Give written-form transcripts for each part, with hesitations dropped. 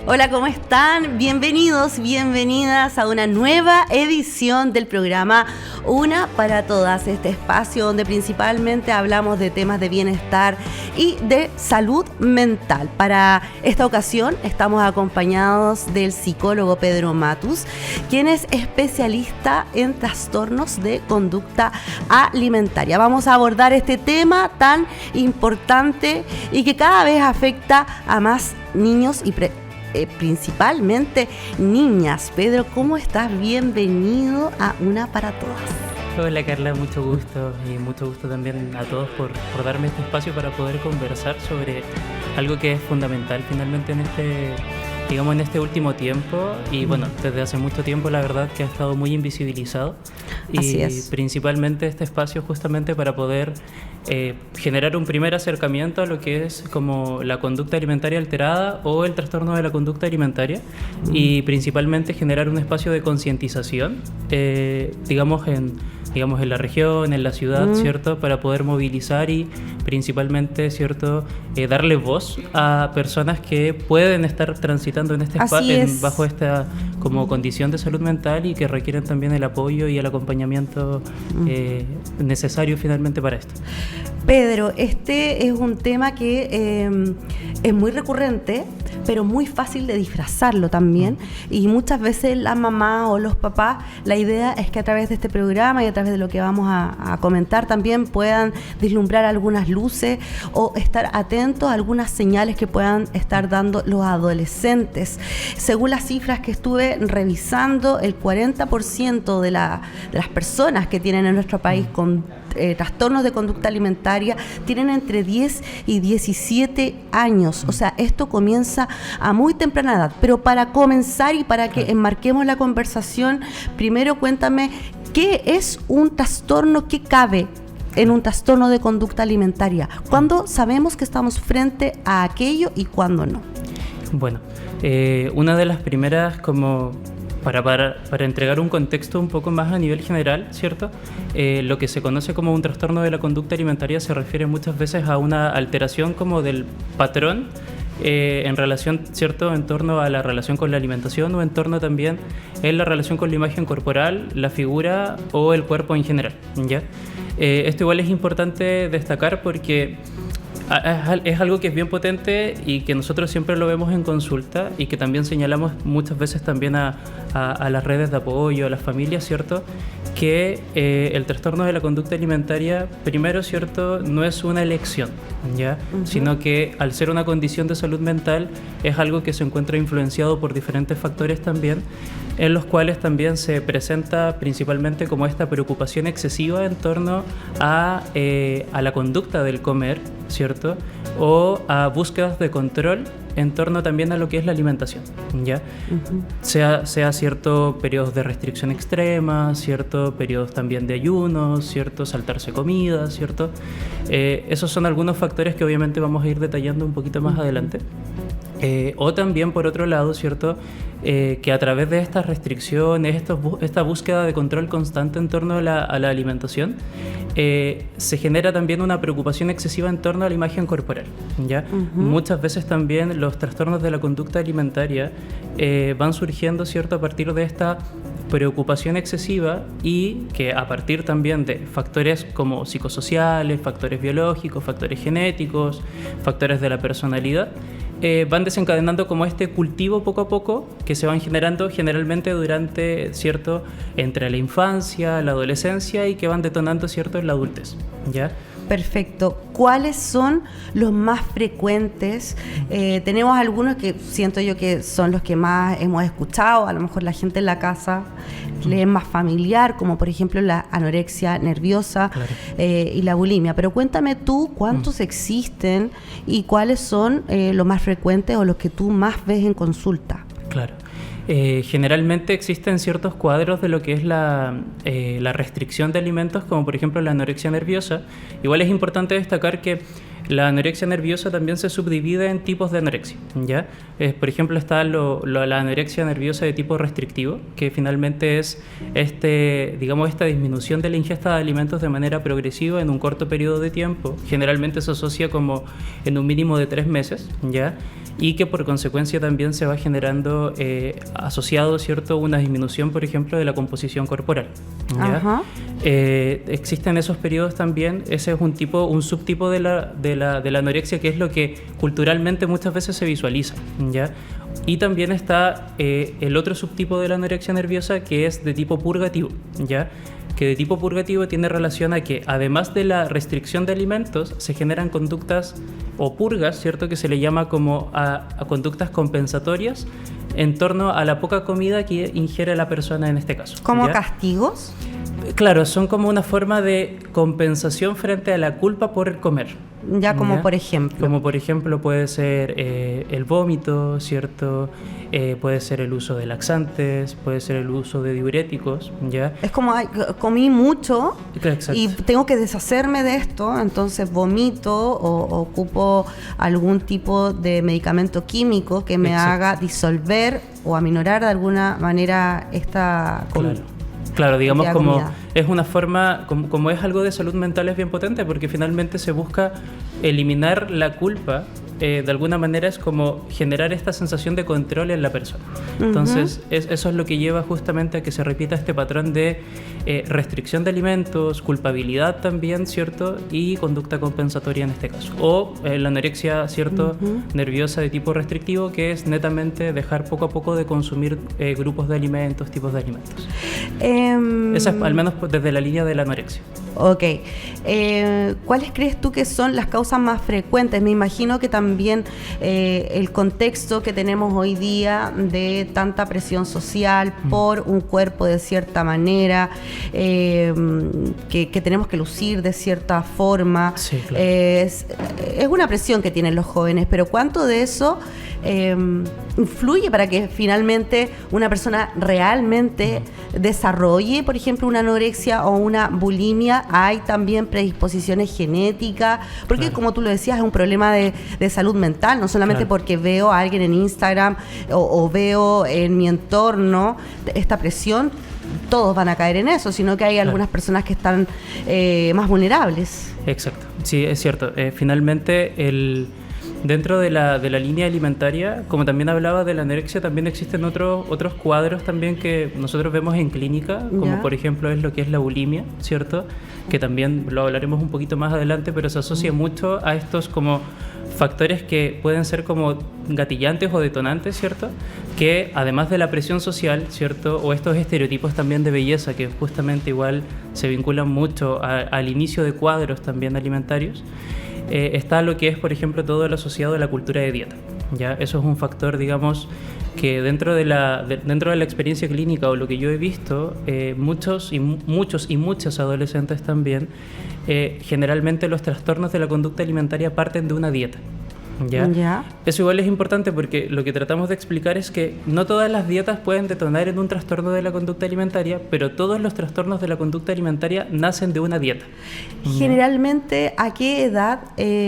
Hola, ¿cómo están? Bienvenidos, bienvenidas a una nueva edición del programa Una para Todas, este espacio donde principalmente hablamos de temas de bienestar y de salud mental. Para esta ocasión estamos acompañados del psicólogo Pedro Matus, quien es especialista en trastornos de conducta alimentaria. Vamos a abordar este tema tan importante y que cada vez afecta a más niños y principalmente niñas. Pedro, ¿cómo estás? Bienvenido a Una para Todas. Hola Carla, mucho gusto y mucho gusto también a todos por darme este espacio para poder conversar sobre algo que es fundamental finalmente en este último tiempo y bueno, desde hace mucho tiempo la verdad que ha estado muy invisibilizado. Así y es. Principalmente este espacio justamente para poder generar un primer acercamiento a lo que es como la conducta alimentaria alterada o el trastorno de la conducta alimentaria y principalmente generar un espacio de concientización, digamos en la región, en la ciudad, ¿cierto? Para poder movilizar y principalmente, ¿cierto? Darle voz a personas que pueden estar transitando en este bajo esta como condición de salud mental y que requieren también el apoyo y el acompañamiento necesario finalmente para esto. Pedro, este es un tema que es muy recurrente, pero muy fácil de disfrazarlo también. Y muchas veces la mamá o los papás, la idea es que a través de este programa y a través de lo que vamos a comentar también puedan vislumbrar algunas luces o estar atentos a algunas señales que puedan estar dando los adolescentes. Según las cifras que estuve revisando, el 40% de las personas que tienen en nuestro país con trastornos de conducta alimentaria tienen entre 10 y 17 años. O sea, esto comienza a muy temprana edad. Pero para comenzar y para que enmarquemos la conversación, primero cuéntame, ¿qué es un trastorno que cabe en un trastorno de conducta alimentaria? ¿Cuándo sabemos que estamos frente a aquello y cuándo no? Bueno, una de las primeras como para entregar un contexto un poco más a nivel general, ¿cierto? Lo que se conoce como un trastorno de la conducta alimentaria se refiere muchas veces a una alteración como del patrón en relación, ¿cierto?, en torno a la relación con la alimentación o en torno también en la relación con la imagen corporal, la figura o el cuerpo en general, ¿ya? Esto igual es importante destacar porque es algo que es bien potente y que nosotros siempre lo vemos en consulta y que también señalamos muchas veces también a las redes de apoyo, a las familias, ¿cierto? Que el trastorno de la conducta alimentaria, primero, ¿cierto?, no es una elección, ¿ya? Sino que al ser una condición de salud mental es algo que se encuentra influenciado por diferentes factores también, en los cuales también se presenta principalmente como esta preocupación excesiva en torno a la conducta del comer, ¿cierto? O a búsquedas de control en torno también a lo que es la alimentación, ¿ya? Sea cierto periodos de restricción extrema, cierto periodos también de ayunos, cierto saltarse comida, cierto. Esos son algunos factores que obviamente vamos a ir detallando un poquito más adelante. O también por otro lado, cierto, que a través de estas restricciones, esta búsqueda de control constante en torno a la alimentación, se genera también una preocupación excesiva en torno a la imagen corporal, ¿ya? Muchas veces también los trastornos de la conducta alimentaria van surgiendo, ¿cierto?, a partir de esta preocupación excesiva y que a partir también de factores como psicosociales, factores biológicos, factores genéticos, factores de la personalidad, van desencadenando como este cultivo poco a poco que se van generando generalmente durante, ¿cierto?, entre la infancia, la adolescencia y que van detonando, ¿cierto?, en la adultez, ¿ya? Perfecto. ¿Cuáles son los más frecuentes? Tenemos algunos que siento yo que son los que más hemos escuchado, a lo mejor la gente en la casa le es más familiar, como por ejemplo la anorexia nerviosa, claro, y la bulimia. Pero cuéntame tú cuántos existen y cuáles son los más frecuentes o los que tú más ves en consulta. Claro. Generalmente existen ciertos cuadros de lo que es la restricción de alimentos, como por ejemplo la anorexia nerviosa. Igual es importante destacar que la anorexia nerviosa también se subdivide en tipos de anorexia, ¿ya? Por ejemplo, está la anorexia nerviosa de tipo restrictivo, que finalmente es esta disminución de la ingesta de alimentos de manera progresiva en un corto periodo de tiempo. Generalmente se asocia como en un mínimo de 3 meses, ¿ya? y que por consecuencia también se va generando asociado, ¿cierto?, una disminución, por ejemplo, de la composición corporal. ¿Ya? Existen esos periodos también. Ese es un subtipo de la anorexia, que es lo que culturalmente muchas veces se visualiza, ¿ya? Y también está el otro subtipo de la anorexia nerviosa, que es de tipo purgativo, ¿ya? Que de tipo purgativo tiene relación a que, además de la restricción de alimentos, se generan conductas o purgas, ¿cierto?, que se le llama como a conductas compensatorias en torno a la poca comida que ingiere la persona en este caso. ¿Como ¿ya? castigos? Claro, son como una forma de compensación frente a la culpa por el comer. Ya, como por ejemplo. Como por ejemplo puede ser el vómito, ¿cierto? Puede ser el uso de laxantes, puede ser el uso de diuréticos, ¿ya? Es como, ay, comí mucho. Exacto. Y tengo que deshacerme de esto, entonces vomito o ocupo algún tipo de medicamento químico que me Exacto. haga disolver o aminorar de alguna manera esta comida. Claro, digamos como comida. Es una forma, como es algo de salud mental, es bien potente porque finalmente se busca eliminar la culpa. De alguna manera es como generar esta sensación de control en la persona. Entonces, eso es lo que lleva justamente a que se repita este patrón de restricción de alimentos, culpabilidad también, ¿cierto? Y conducta compensatoria en este caso. O la anorexia, ¿cierto? Nerviosa de tipo restrictivo, que es netamente dejar poco a poco de consumir grupos de alimentos, tipos de alimentos. Esa es al menos desde la línea de la anorexia. Ok. ¿Cuáles crees tú que son las causas más frecuentes? Me imagino que también el contexto que tenemos hoy día de tanta presión social por un cuerpo de cierta manera, que tenemos que lucir de cierta forma. Sí, claro. Es una presión que tienen los jóvenes, pero ¿cuánto de eso influye para que finalmente una persona realmente desarrolle, por ejemplo, una anorexia o una bulimia? Hay también predisposiciones genéticas, porque Claro. como tú lo decías, es un problema de salud mental, no solamente Claro. porque veo a alguien en Instagram o veo en mi entorno esta presión, todos van a caer en eso, sino que hay Claro. algunas personas que están más vulnerables. Exacto, sí, es cierto. Finalmente, dentro de la línea alimentaria, como también hablaba de la anorexia, también existen otros cuadros también que nosotros vemos en clínica, como ¿Ya? por ejemplo es lo que es la bulimia, ¿cierto? Que también lo hablaremos un poquito más adelante, pero se asocia mucho a estos como factores que pueden ser como gatillantes o detonantes, ¿cierto? Que además de la presión social, ¿cierto? O estos estereotipos también de belleza que justamente igual se vinculan mucho al inicio de cuadros también alimentarios. Está lo que es, por ejemplo, todo lo asociado a la cultura de dieta. ¿Ya? Eso es un factor, digamos, que dentro de la experiencia clínica o lo que yo he visto, muchos y muchas adolescentes también, generalmente los trastornos de la conducta alimentaria parten de una dieta. ¿Ya? ¿Ya? Eso igual es importante porque lo que tratamos de explicar es que no todas las dietas pueden detonar en un trastorno de la conducta alimentaria, pero todos los trastornos de la conducta alimentaria nacen de una dieta. Generalmente, ¿a qué edad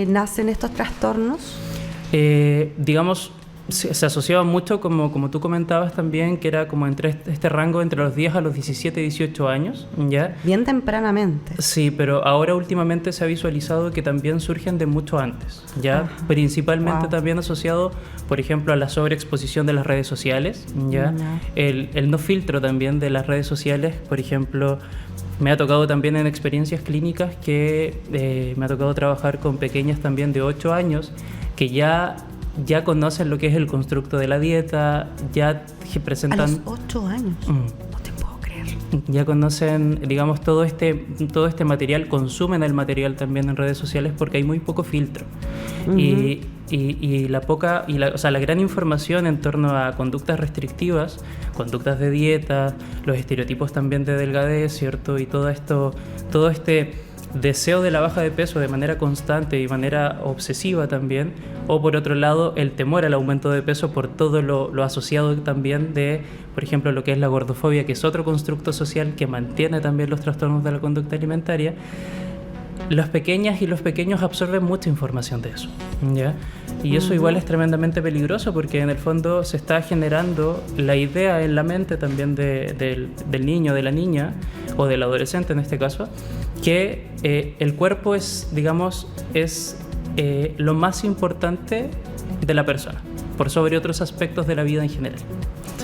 nacen estos trastornos? Digamos, se asociaba mucho, como tú comentabas también, que era como entre este rango entre los 10 a los 17, 18 años, ¿ya? Bien tempranamente. Sí, pero ahora últimamente se ha visualizado que también surgen de mucho antes, ¿ya? Ajá. Principalmente Wow. también asociado, por ejemplo, a la sobreexposición de las redes sociales, ¿ya? Ya. El no filtro también de las redes sociales, por ejemplo. Me ha tocado también en experiencias clínicas que me ha tocado trabajar con pequeñas también de 8 años que ya conocen lo que es el constructo de la dieta, ya presentan... A los 8 años. No te puedo creer. Ya conocen, digamos, todo este material, consumen el material también en redes sociales porque hay muy poco filtro. Y la gran información en torno a conductas restrictivas, conductas de dieta, los estereotipos también de delgadez, ¿cierto? Y todo este deseo de la baja de peso de manera constante y de manera obsesiva también, o por otro lado el temor al aumento de peso por todo lo asociado también de, por ejemplo, lo que es la gordofobia, que es otro constructo social que mantiene también los trastornos de la conducta alimentaria. Las pequeñas y los pequeños absorben mucha información de eso, ¿ya? Y eso igual es tremendamente peligroso porque en el fondo se está generando la idea en la mente también del niño, de la niña o del adolescente en este caso, que el cuerpo es, digamos, lo más importante de la persona, por sobre otros aspectos de la vida en general.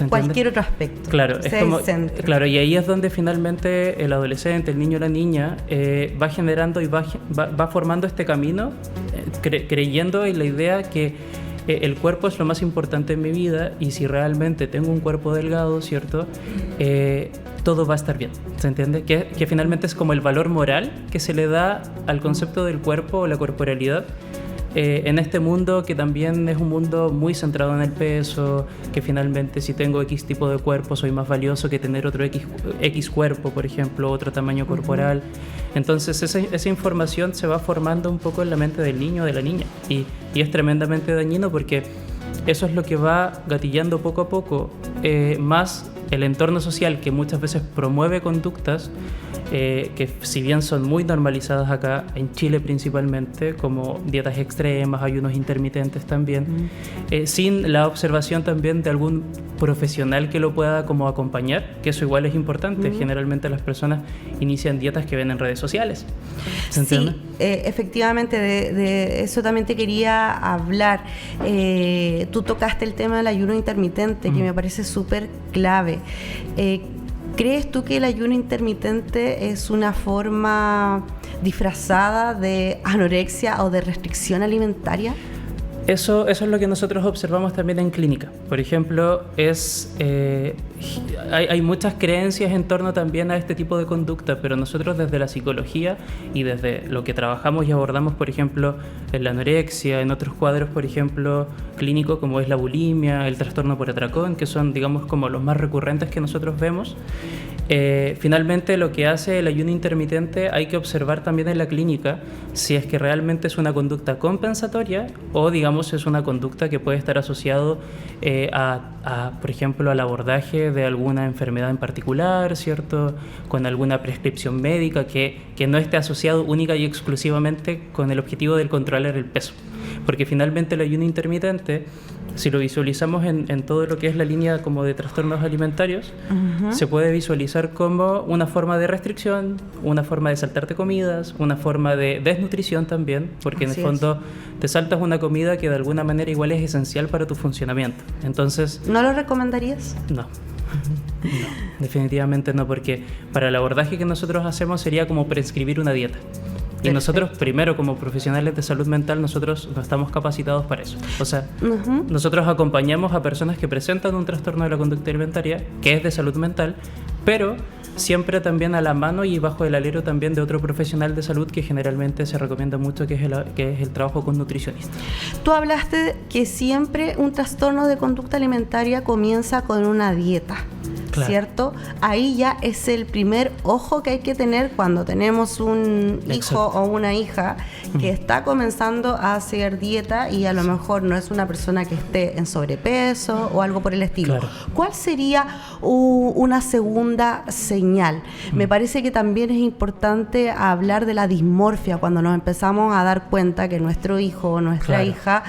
Cualquier otro aspecto. Claro, es como, claro, y ahí es donde finalmente el adolescente, el niño o la niña va generando y va formando este camino, creyendo en la idea que el cuerpo es lo más importante en mi vida, y si realmente tengo un cuerpo delgado, ¿cierto? Todo va a estar bien, ¿se entiende? Que finalmente es como el valor moral que se le da al concepto del cuerpo o la corporalidad, en este mundo que también es un mundo muy centrado en el peso, que finalmente si tengo X tipo de cuerpo soy más valioso que tener otro X cuerpo, por ejemplo, otro tamaño corporal. Entonces esa información se va formando un poco en la mente del niño o de la niña, y es tremendamente dañino, porque eso es lo que va gatillando poco a poco más el entorno social, que muchas veces promueve conductas que si bien son muy normalizadas acá, en Chile principalmente, como dietas extremas, ayunos intermitentes también, sin la observación también de algún profesional que lo pueda como acompañar, que eso igual es importante. Generalmente las personas inician dietas que ven en redes sociales. ¿Se entiende? Sí, efectivamente, de eso también te quería hablar. Tú tocaste el tema del ayuno intermitente, que me parece súper clave. ¿Crees tú que el ayuno intermitente es una forma disfrazada de anorexia o de restricción alimentaria? Eso es lo que nosotros observamos también en clínica. Por ejemplo, hay muchas creencias en torno también a este tipo de conducta, pero nosotros desde la psicología y desde lo que trabajamos y abordamos, por ejemplo, en la anorexia, en otros cuadros, por ejemplo, clínicos como es la bulimia, el trastorno por atracón, que son, digamos, como los más recurrentes que nosotros vemos, finalmente lo que hace el ayuno intermitente hay que observar también en la clínica si es que realmente es una conducta compensatoria o, digamos, es una conducta que puede estar asociado por ejemplo, al abordaje de alguna enfermedad en particular, ¿cierto? Con alguna prescripción médica que no esté asociado única y exclusivamente con el objetivo del controlar el peso. Porque finalmente el ayuno intermitente, si lo visualizamos en todo lo que es la línea como de trastornos alimentarios, se puede visualizar como una forma de restricción, una forma de saltarte comidas, una forma de desnutrición también, porque en el fondo te saltas una comida que de alguna manera igual es esencial para tu funcionamiento. Entonces, ¿no lo recomendarías? No. No, definitivamente no, porque para el abordaje que nosotros hacemos sería como prescribir una dieta. Y nosotros, primero, como profesionales de salud mental, nosotros no estamos capacitados para eso. O sea, nosotros acompañamos a personas que presentan un trastorno de la conducta alimentaria, que es de salud mental, pero siempre también a la mano y bajo el alero también de otro profesional de salud que generalmente se recomienda mucho, que es el trabajo con nutricionistas. Tú hablaste que siempre un trastorno de conducta alimentaria comienza con una dieta. Claro. ¿Cierto? Ahí ya es el primer ojo que hay que tener cuando tenemos un hijo o una hija que está comenzando a hacer dieta y a lo mejor no es una persona que esté en sobrepeso o algo por el estilo. Claro. ¿Cuál sería una segunda señal? Me parece que también es importante hablar de la dismorfia cuando nos empezamos a dar cuenta que nuestro hijo o nuestra hija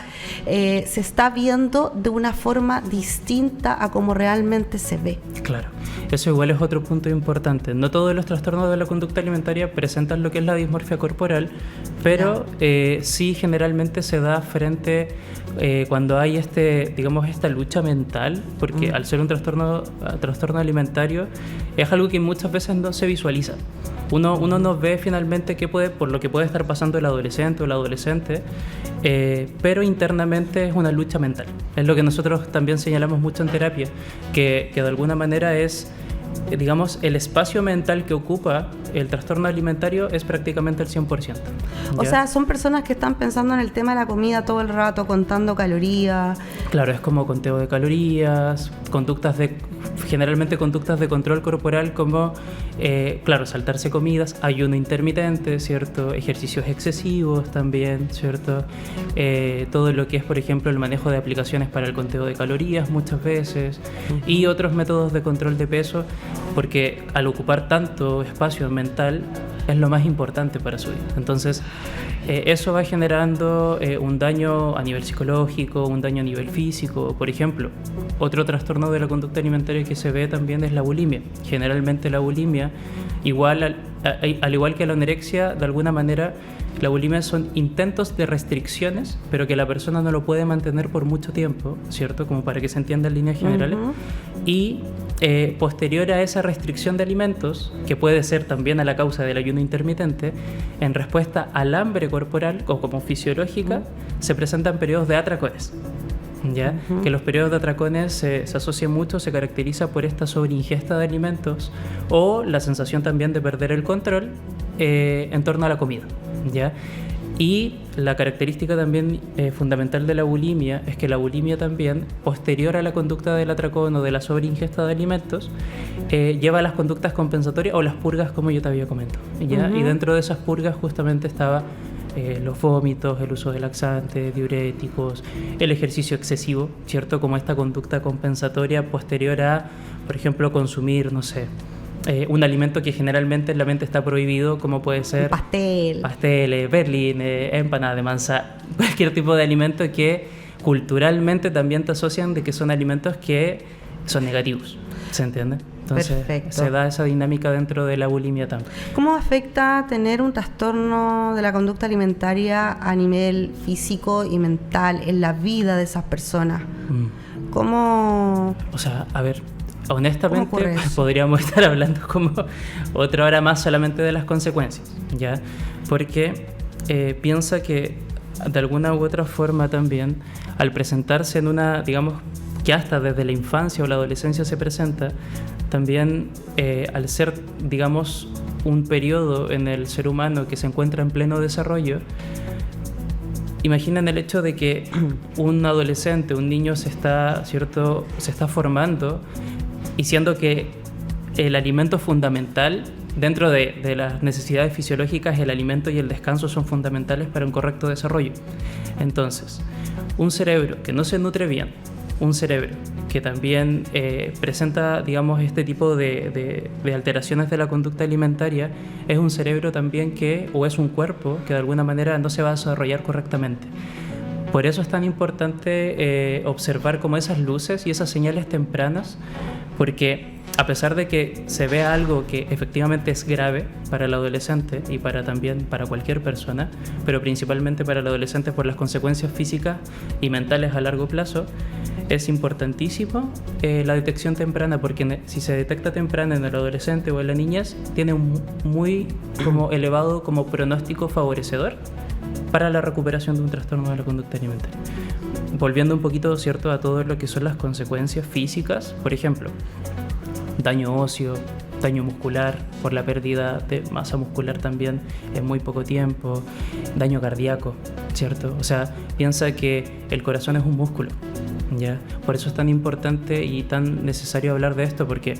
se está viendo de una forma distinta a como realmente se ve. Claro, eso igual es otro punto importante. No todos los trastornos de la conducta alimentaria presentan lo que es la dismorfia corporal, pero sí generalmente se da frente cuando hay esta lucha mental, porque al ser un trastorno alimentario es algo que muchas veces no se visualiza. Uno no ve finalmente por lo que puede estar pasando el adolescente o la adolescente, pero internamente es una lucha mental. Es lo que nosotros también señalamos mucho en terapia, que de alguna manera es, digamos, el espacio mental que ocupa el trastorno alimentario es prácticamente el 100%. ¿Ya? O sea, son personas que están pensando en el tema de la comida todo el rato, contando calorías. Claro, es como conteo de calorías, generalmente conductas de control corporal como, saltarse comidas, ayuno intermitente, ¿cierto? Ejercicios excesivos también, ¿cierto? Todo lo que es, por ejemplo, el manejo de aplicaciones para el conteo de calorías muchas veces y otros métodos de control de peso, porque al ocupar tanto espacio mental es lo más importante para su vida. Entonces, eso va generando un daño a nivel psicológico, un daño a nivel físico. Por ejemplo, otro trastorno de la conducta alimentaria que se ve también es la bulimia. Generalmente la bulimia, al igual que la anorexia, de alguna manera La bulimia son intentos de restricciones, pero que la persona no lo puede mantener por mucho tiempo, ¿cierto? Como para que se entienda en líneas generales. Y posterior a esa restricción de alimentos, que puede ser también a la causa del ayuno intermitente, en respuesta al hambre corporal o como fisiológica, se presentan periodos de atracones. ¿Ya? Que los periodos de atracones se asocian mucho, se caracteriza por esta sobreingesta de alimentos o la sensación también de perder el control en torno a la comida, ¿ya? Y la característica también fundamental de la bulimia es que la bulimia también, posterior a la conducta del atracón o de la sobreingesta de alimentos, lleva a las conductas compensatorias o las purgas, como yo te había comentado, ¿ya? Y dentro de esas purgas justamente estaba los vómitos, el uso de laxantes, diuréticos, el ejercicio excesivo, ¿cierto? Como esta conducta compensatoria posterior a, por ejemplo, consumir, no sé, un alimento que generalmente en la mente está prohibido, como puede ser pasteles, berlín, empanada de manzana, cualquier tipo de alimento que culturalmente también te asocian de que son alimentos que son negativos, ¿se entiende? Entonces Perfecto. Se da esa dinámica dentro de la bulimia también. ¿Cómo afecta tener un trastorno de la conducta alimentaria a nivel físico y mental en la vida de esas personas? ¿Cómo? O sea, a ver, honestamente podríamos estar hablando como otra hora más solamente de las consecuencias, ¿ya? Porque piensa que de alguna u otra forma también, al presentarse en una, digamos, que hasta desde la infancia o la adolescencia se presenta, también al ser, digamos, un periodo en el ser humano que se encuentra en pleno desarrollo, imaginen el hecho de que un adolescente, un niño se está formando, y siendo que el alimento fundamental, dentro de las necesidades fisiológicas, el alimento y el descanso son fundamentales para un correcto desarrollo. Entonces, un cerebro que no se nutre bien, un cerebro que también presenta, digamos, este tipo de alteraciones de la conducta alimentaria, es un cerebro también o es un cuerpo que de alguna manera no se va a desarrollar correctamente. Por eso es tan importante observar como esas luces y esas señales tempranas, porque a pesar de que se vea algo que efectivamente es grave para el adolescente y también para cualquier persona, pero principalmente para el adolescente por las consecuencias físicas y mentales a largo plazo, es importantísimo la detección temprana, porque si se detecta temprana en el adolescente o en la niñez, tiene un muy como elevado como pronóstico favorecedor para la recuperación de un trastorno de la conducta alimentaria. Volviendo un poquito, ¿cierto?, a todo lo que son las consecuencias físicas, por ejemplo, daño óseo, daño muscular por la pérdida de masa muscular también en muy poco tiempo, daño cardíaco, ¿cierto? O sea, piensa que el corazón es un músculo, ¿ya? Por eso es tan importante y tan necesario hablar de esto, porque,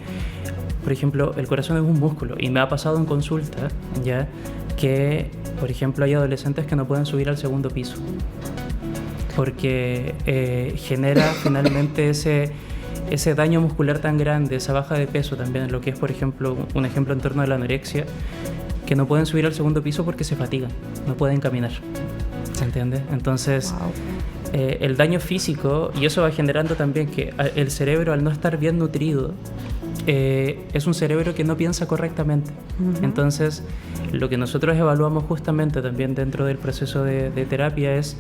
por ejemplo, el corazón es un músculo y me ha pasado en consulta, ¿ya?, que, por ejemplo, hay adolescentes que no pueden subir al segundo piso porque genera finalmente ese daño muscular tan grande, esa baja de peso también, lo que es, por ejemplo, un ejemplo en torno a la anorexia, que no pueden subir al segundo piso porque se fatigan, no pueden caminar, ¿se entiende? Entonces, el daño físico, y eso va generando también que el cerebro, al no estar bien nutrido, es un cerebro que no piensa correctamente. Entonces, lo que nosotros evaluamos justamente también dentro del proceso de terapia es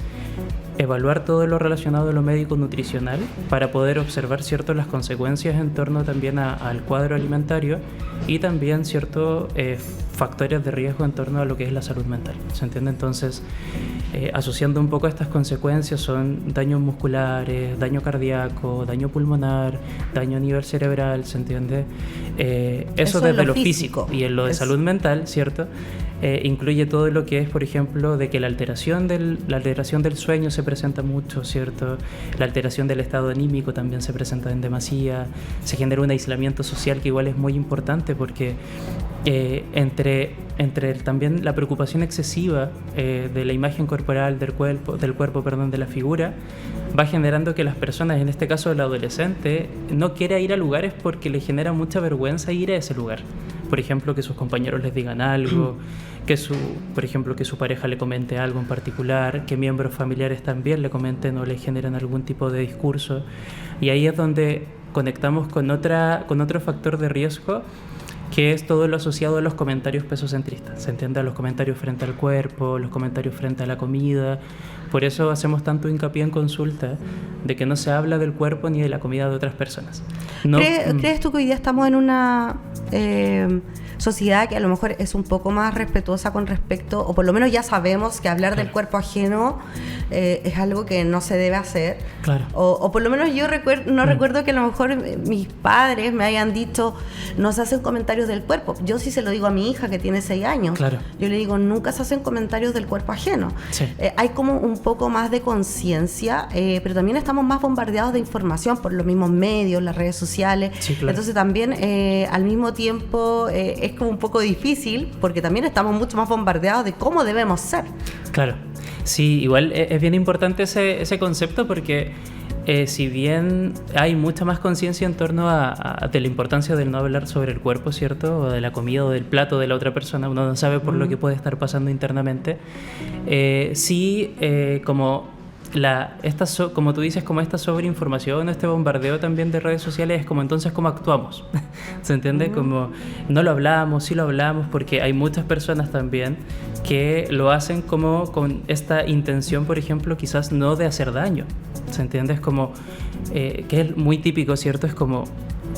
evaluar todo lo relacionado a lo médico-nutricional para poder observar, ¿cierto?, las consecuencias en torno también al cuadro alimentario y también ciertos factores de riesgo en torno a lo que es la salud mental, ¿se entiende? Entonces, asociando un poco estas consecuencias son daños musculares, daño cardíaco, daño pulmonar, daño a nivel cerebral, ¿se entiende? Eso desde lo físico. Y en lo de salud mental, ¿cierto?, incluye todo lo que es, por ejemplo, de que la alteración del sueño se presenta mucho, ¿cierto? La alteración del estado anímico también se presenta en demasía, se genera un aislamiento social que igual es muy importante porque entre también la preocupación excesiva de la imagen corporal del cuerpo, de la figura, va generando que las personas, en este caso el adolescente, no quiera ir a lugares porque le genera mucha vergüenza ir a ese lugar. Por ejemplo, que sus compañeros les digan algo, que su pareja le comente algo en particular, que miembros familiares también le comenten o le generen algún tipo de discurso. Y ahí es donde conectamos con otro factor de riesgo, que es todo lo asociado a los comentarios pesocentristas. ¿Se entiende? A los comentarios frente al cuerpo, los comentarios frente a la comida. Por eso hacemos tanto hincapié en consulta de que no se habla del cuerpo ni de la comida de otras personas. No, ¿Crees tú que hoy día estamos en una sociedad que a lo mejor es un poco más respetuosa con respecto, o por lo menos ya sabemos que hablar del cuerpo ajeno es algo que no se debe hacer? Claro. O por lo menos yo recuerdo que a lo mejor mis padres me hayan dicho, no se hacen comentarios del cuerpo. Yo sí se lo digo a mi hija que tiene 6 años. Claro. Yo le digo, nunca se hacen comentarios del cuerpo ajeno. Sí. Hay como un poco más de conciencia, pero también estamos más bombardeados de información por los mismos medios, las redes sociales. Sí, claro. Entonces también al mismo tiempo es como un poco difícil, porque también estamos mucho más bombardeados de cómo debemos ser. Claro. Sí, igual es bien importante ese concepto porque si bien hay mucha más conciencia en torno de la importancia del no hablar sobre el cuerpo, ¿cierto? O de la comida o del plato de la otra persona, uno no sabe por lo que puede estar pasando internamente. Como tú dices, como esta sobreinformación, este bombardeo también de redes sociales, es como entonces cómo actuamos. ¿Se entiende? Como no lo hablamos, sí lo hablamos, porque hay muchas personas también que lo hacen como con esta intención, por ejemplo, quizás no de hacer daño. ¿Se entiende? Es como, que es muy típico, ¿cierto? Es como,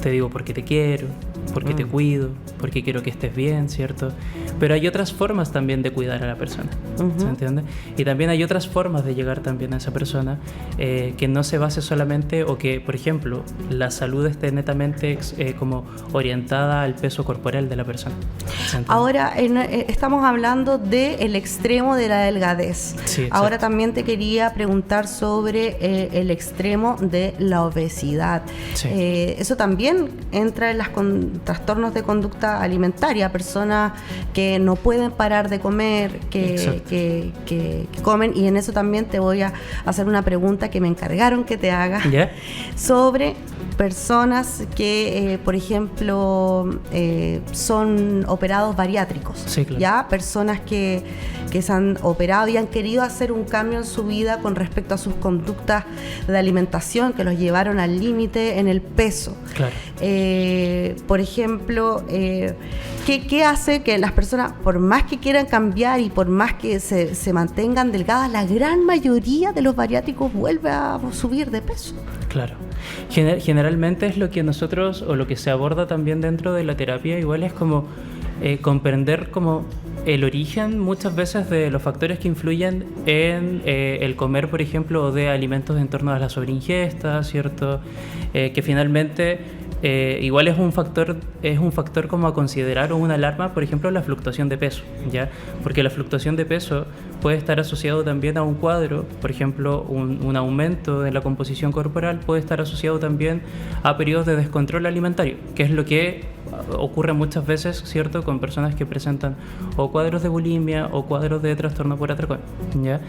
te digo porque te quiero, porque te cuido, porque quiero que estés bien, ¿cierto? Pero hay otras formas también de cuidar a la persona, ¿se entiende? Y también hay otras formas de llegar también a esa persona que no se base solamente, o que, por ejemplo, la salud esté netamente como orientada al peso corporal de la persona. Ahora estamos hablando del extremo de la delgadez. Sí, ahora también te quería preguntar sobre el extremo de la obesidad. Sí. Eso también entra en los trastornos de conducta alimentaria, personas que no pueden parar de comer, que comen, y en eso también te voy a hacer una pregunta que me encargaron que te haga. ¿Ya? Sobre personas que, por ejemplo, son operados bariátricos. Sí, claro. ¿Ya? Personas que se han operado y han querido hacer un cambio en su vida con respecto a sus conductas de alimentación que los llevaron al límite en el peso. Claro. Por ejemplo, ¿qué hace que las personas, por más que quieran cambiar y por más que se mantengan delgadas, la gran mayoría de los bariátricos vuelve a subir de peso? Claro. Generalmente es lo que nosotros, o lo que se aborda también dentro de la terapia, igual es como comprender como el origen muchas veces de los factores que influyen en el comer, por ejemplo, de alimentos en torno a la sobreingesta, ¿cierto? Que finalmente igual es un factor como a considerar, o una alarma, por ejemplo, la fluctuación de peso, ¿ya? Porque la fluctuación de peso puede estar asociado también a un cuadro, por ejemplo, un aumento en la composición corporal puede estar asociado también a periodos de descontrol alimentario, que es lo que ocurre muchas veces, ¿cierto?, con personas que presentan o cuadros de bulimia o cuadros de trastorno por atracón, ¿ya?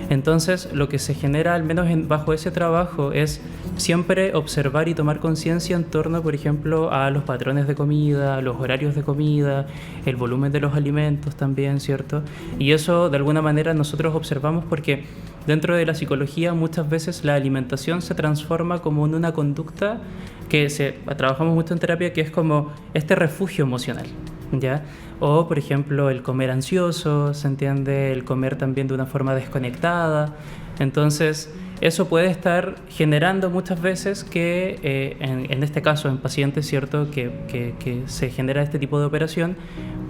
Entonces, lo que se genera, al menos bajo ese trabajo, es siempre observar y tomar conciencia en torno, por ejemplo, a los patrones de comida, los horarios de comida, el volumen de los alimentos también, ¿cierto? Y eso, de alguna manera, nosotros observamos porque dentro de la psicología muchas veces la alimentación se transforma como en una conducta que trabajamos mucho en terapia, que es como este refugio emocional, ¿ya? O, por ejemplo, el comer ansioso, ¿se entiende? El comer también de una forma desconectada. Entonces, eso puede estar generando muchas veces que, en este caso, en pacientes, ¿cierto?, que se genera este tipo de operación,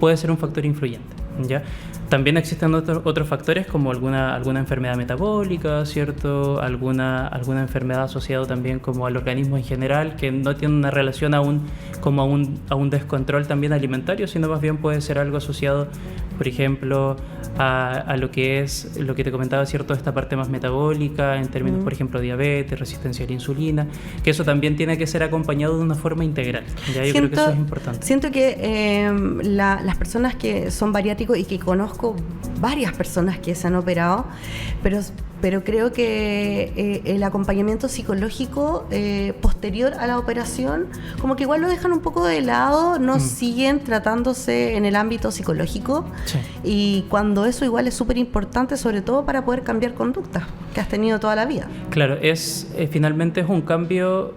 puede ser un factor influyente, ¿ya? También existen otros factores como alguna enfermedad metabólica, ¿cierto? Alguna enfermedad asociada también como al organismo en general, que no tiene una relación a un descontrol también alimentario, sino más bien puede ser algo asociado, por ejemplo, a lo que es lo que te comentaba, ¿cierto? Esta parte más metabólica, en términos, por ejemplo, diabetes, resistencia a la insulina, que eso también tiene que ser acompañado de una forma integral. ¿Ya? Yo creo que eso es importante. Siento que las personas que son bariátricos, y que conozco varias personas que se han operado, pero creo que el acompañamiento psicológico posterior a la operación, como que igual lo dejan un poco de lado, no siguen tratándose en el ámbito psicológico. Sí. Y cuando eso igual es súper importante, sobre todo para poder cambiar conducta. que has tenido toda la vida. Claro, finalmente es un cambio,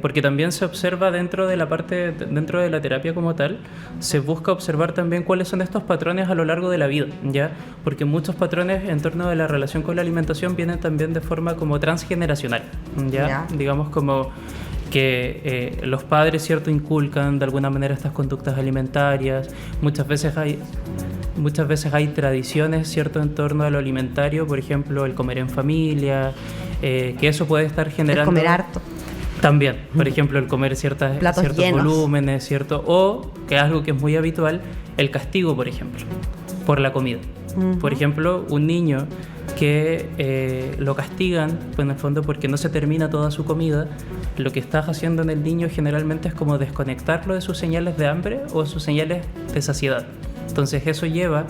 porque también se observa dentro de la terapia como tal, se busca observar también cuáles son estos patrones a lo largo de la vida, ¿ya? Porque muchos patrones en torno de la relación con la alimentación vienen también de forma como transgeneracional, ¿ya? Digamos como que los padres, ¿cierto?, inculcan de alguna manera estas conductas alimentarias. Muchas veces hay tradiciones, ¿cierto?, en torno a lo alimentario, por ejemplo, el comer en familia, que eso puede estar generando... El comer harto. También, por ejemplo, el comer ciertos llenos. volúmenes, ¿cierto? O, que es algo que es muy habitual, el castigo, por ejemplo, por la comida. Por ejemplo, un niño que lo castigan, pues en el fondo porque no se termina toda su comida, lo que estás haciendo en el niño generalmente es como desconectarlo de sus señales de hambre o sus señales de saciedad. Entonces eso lleva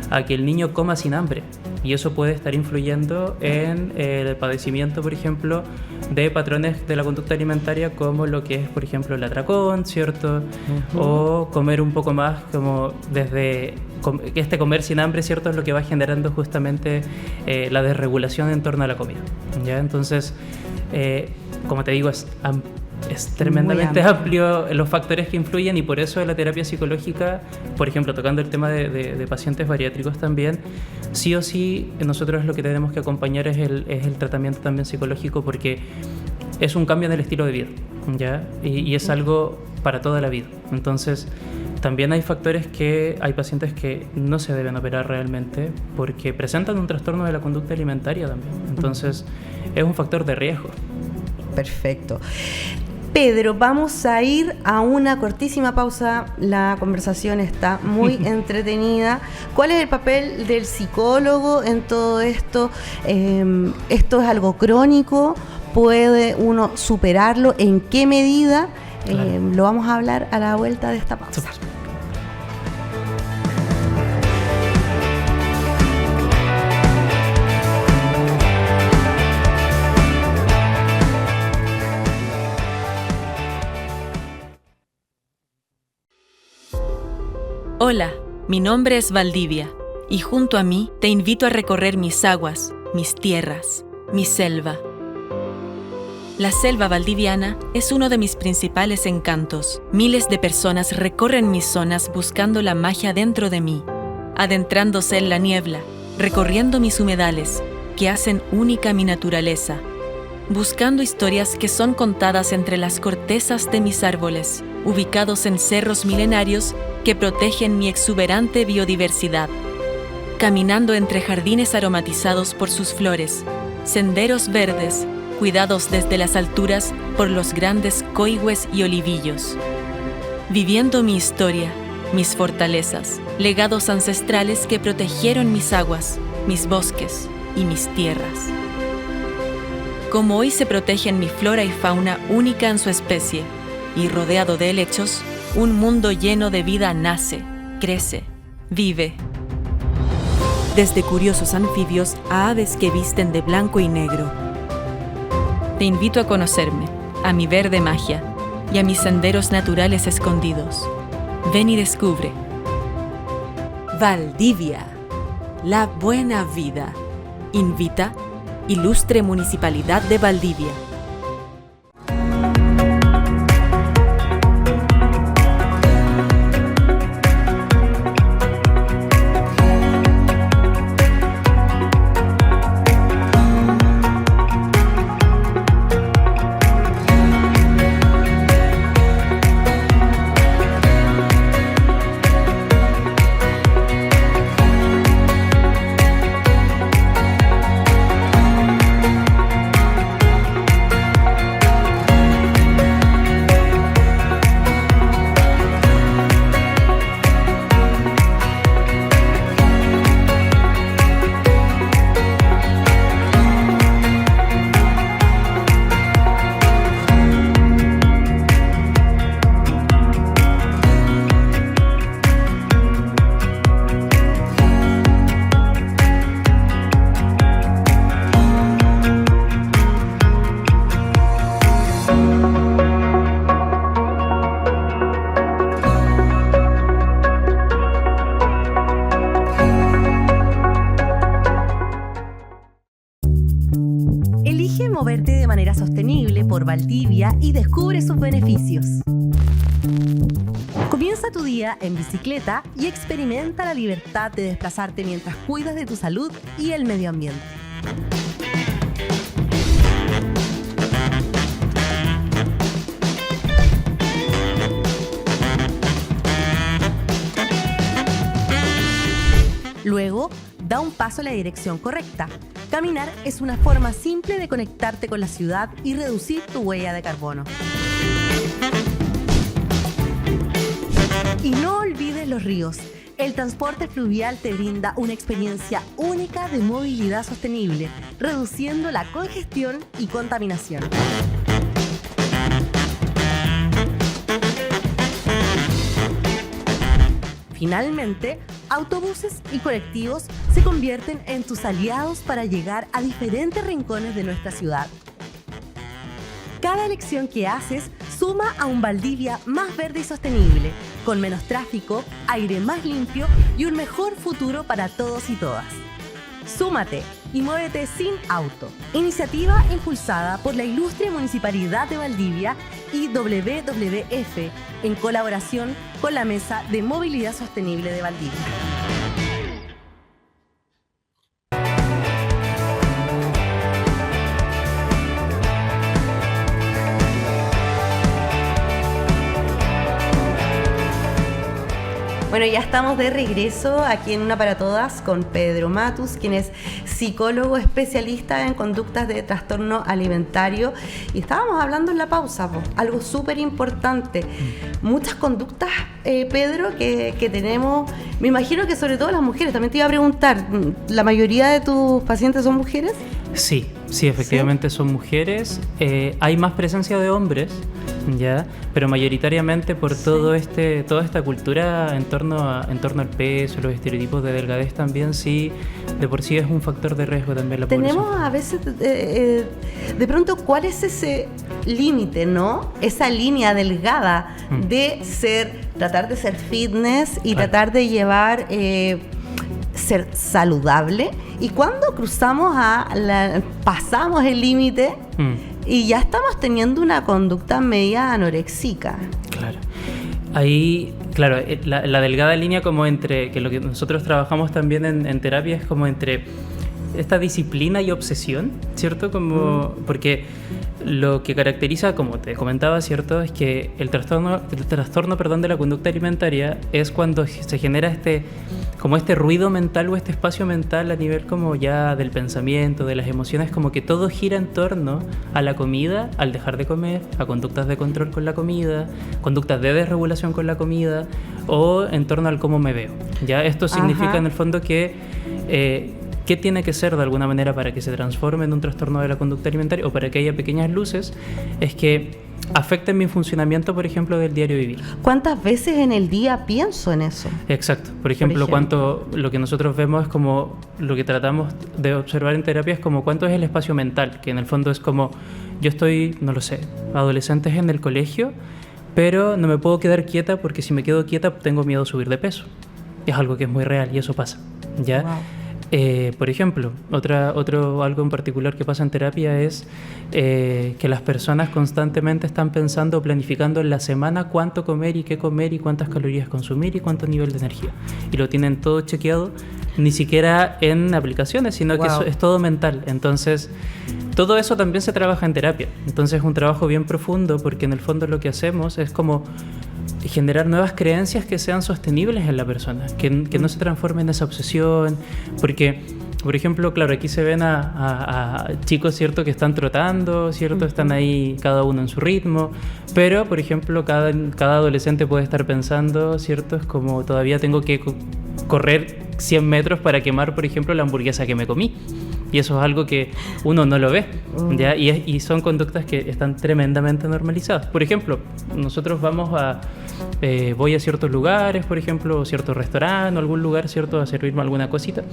a que el niño coma sin hambre, y eso puede estar influyendo en el padecimiento, por ejemplo, de patrones de la conducta alimentaria como lo que es, por ejemplo, el atracón, ¿cierto? O comer un poco más, como desde este comer sin hambre, ¿cierto? Es lo que va generando justamente la desregulación en torno a la comida, ¿ya? Entonces, como te digo, es tremendamente amplio los factores que influyen, y por eso la terapia psicológica, por ejemplo, tocando el tema de pacientes bariátricos también, sí o sí nosotros lo que tenemos que acompañar es el tratamiento también psicológico, porque es un cambio en el estilo de vida, ¿ya? Y es algo para toda la vida. Entonces también hay pacientes que no se deben operar realmente porque presentan un trastorno de la conducta alimentaria también. Entonces es un factor de riesgo. Perfecto. Pedro, vamos a ir a una cortísima pausa. La conversación está muy entretenida. ¿Cuál es el papel del psicólogo en todo esto? ¿Esto es algo crónico? ¿Puede uno superarlo? ¿En qué medida? Claro. Lo vamos a hablar a la vuelta de esta pausa. Super. Hola, mi nombre es Valdivia y junto a mí te invito a recorrer mis aguas, mis tierras, mi selva. La selva valdiviana es uno de mis principales encantos. Miles de personas recorren mis zonas buscando la magia dentro de mí, adentrándose en la niebla, recorriendo mis humedales, que hacen única mi naturaleza, buscando historias que son contadas entre las cortezas de mis árboles, ubicados en cerros milenarios que protegen mi exuberante biodiversidad, caminando entre jardines aromatizados por sus flores, senderos verdes, cuidados desde las alturas por los grandes coigües y olivillos, viviendo mi historia, mis fortalezas, legados ancestrales que protegieron mis aguas, mis bosques y mis tierras. Como hoy se protegen mi flora y fauna única en su especie, y rodeado de helechos, un mundo lleno de vida nace, crece, vive. Desde curiosos anfibios a aves que visten de blanco y negro. Te invito a conocerme, a mi verde magia y a mis senderos naturales escondidos. Ven y descubre. Valdivia, la buena vida. Invita Ilustre Municipalidad de Valdivia. manera sostenible por Valdivia y descubre sus beneficios. Comienza tu día en bicicleta y experimenta la libertad de desplazarte mientras cuidas de tu salud y el medio ambiente. Luego, da un paso en la dirección correcta. Caminar es una forma simple de conectarte con la ciudad y reducir tu huella de carbono. Y no olvides los ríos. El transporte fluvial te brinda una experiencia única de movilidad sostenible, reduciendo la congestión y contaminación. Finalmente, autobuses y colectivos se convierten en tus aliados para llegar a diferentes rincones de nuestra ciudad. Cada elección que haces suma a un Valdivia más verde y sostenible, con menos tráfico, aire más limpio y un mejor futuro para todos y todas. Súmate y muévete sin auto. Iniciativa impulsada por la Ilustre Municipalidad de Valdivia y WWF, en colaboración con la Mesa de Movilidad Sostenible de Valdivia. Bueno, ya estamos de regreso aquí en Una para Todas con Pedro Matus, quien es psicólogo especialista en conductas de trastorno alimentario. Y estábamos hablando en la pausa, algo súper importante. Muchas conductas, Pedro, que tenemos, me imagino que sobre todo las mujeres. También te iba a preguntar, ¿la mayoría de tus pacientes son mujeres? Sí, efectivamente ¿sí? Son mujeres. Hay más presencia de hombres, ya, pero mayoritariamente por sí. toda esta cultura en torno al peso, los estereotipos de delgadez también, sí, de por sí es un factor de riesgo también la población. Tenemos a veces, de pronto, ¿cuál es ese límite, no? Esa línea delgada de tratar de ser fitness y tratar de llevar... ser saludable, y cuando pasamos el límite y ya estamos teniendo una conducta media anoréxica. Claro. Ahí, claro, la delgada línea como entre, que lo que nosotros trabajamos también en terapia es como entre esta disciplina y obsesión, ¿cierto? Como porque lo que caracteriza, como te comentaba, ¿cierto? Es que el trastorno de la conducta alimentaria es cuando se genera este ruido mental o este espacio mental a nivel como ya del pensamiento, de las emociones, como que todo gira en torno a la comida, al dejar de comer, a conductas de control con la comida, conductas de desregulación con la comida, o en torno al cómo me veo. Ya esto significa en el fondo que ¿qué tiene que ser de alguna manera para que se transforme en un trastorno de la conducta alimentaria o para que haya pequeñas luces? Es que afecten mi funcionamiento, por ejemplo, del diario vivir. ¿Cuántas veces en el día pienso en eso? Exacto. Por ejemplo, lo que nosotros vemos es como lo que tratamos de observar en terapia es como cuánto es el espacio mental, que en el fondo es como yo estoy, no lo sé, adolescentes en el colegio, pero no me puedo quedar quieta porque si me quedo quieta tengo miedo a subir de peso. Es algo que es muy real y eso pasa, ¿ya? Wow. Por ejemplo, algo en particular que pasa en terapia es que las personas constantemente están pensando o planificando en la semana cuánto comer y qué comer y cuántas calorías consumir y cuánto nivel de energía. Y lo tienen todo chequeado, ni siquiera en aplicaciones, sino que es todo mental. Entonces, todo eso también se trabaja en terapia. Entonces, es un trabajo bien profundo porque en el fondo lo que hacemos es como generar nuevas creencias que sean sostenibles en la persona, que no se transformen en esa obsesión, porque, por ejemplo, claro, aquí se ven a chicos, ¿cierto?, que están trotando, ¿cierto?, están ahí cada uno en su ritmo, pero, por ejemplo, cada adolescente puede estar pensando, ¿cierto?, es como todavía tengo que correr 100 metros para quemar, por ejemplo, la hamburguesa que me comí. Y eso es algo que uno no lo ve, ¿ya? Y son conductas que están tremendamente normalizadas. Por ejemplo, nosotros voy a ciertos lugares, por ejemplo, cierto restaurante o algún lugar, ¿cierto?, a servirme alguna cosita.